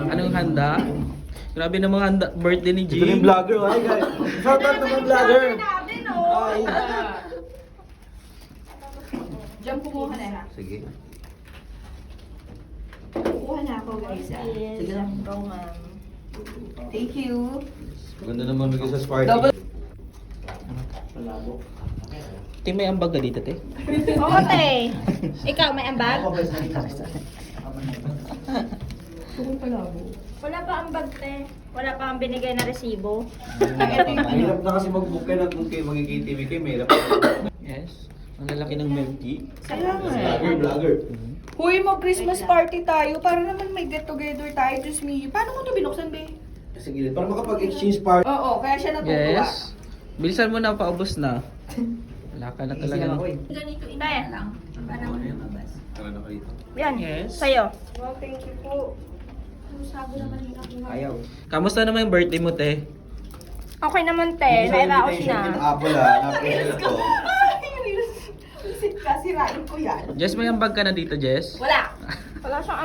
Anong handa? Grabe namang handa, birthday ni G. Ito yung vlogger, ay guys. Shout out naman vlogger. Ay. Diyan kumuha na. Sige. Kukuha na ako guys. Sige lang, go ma'am. Thank you. Maganda naman bigay sa Sparty. Te, may ambag ka dito, te? Oo, te. Ikaw, may ambag? Wala pa ambag, te. Wala pa ang binigay na resibo. Mahirap na kasi mag-book kayo kung kayo magiging-TV kayo, mahirap. Yes. Ang lalaki ng milk tea. Kaya nga. Vlogger. Huy, mag-Christmas party tayo para naman may get-together tayo. Diyos me. Paano mo ito binuksan, be? Sa gilid. Para makapag-exchange party. Oo, kaya siya natutuwa. Yes. Bilisan mo na, paubos na. Wala ka na talaga. Ganito ina lang. Para lumabas. Tara na kayo. Yan, Yes. sa'yo. Wow, thank you po. Kamusta naman yung birthday mo, te? Okay naman, te. Nairaos na. Apple ha. Napili ko. Kasi rain ko yan. Jess, may ambag ka na dito, Jess? Wala. Wala siyang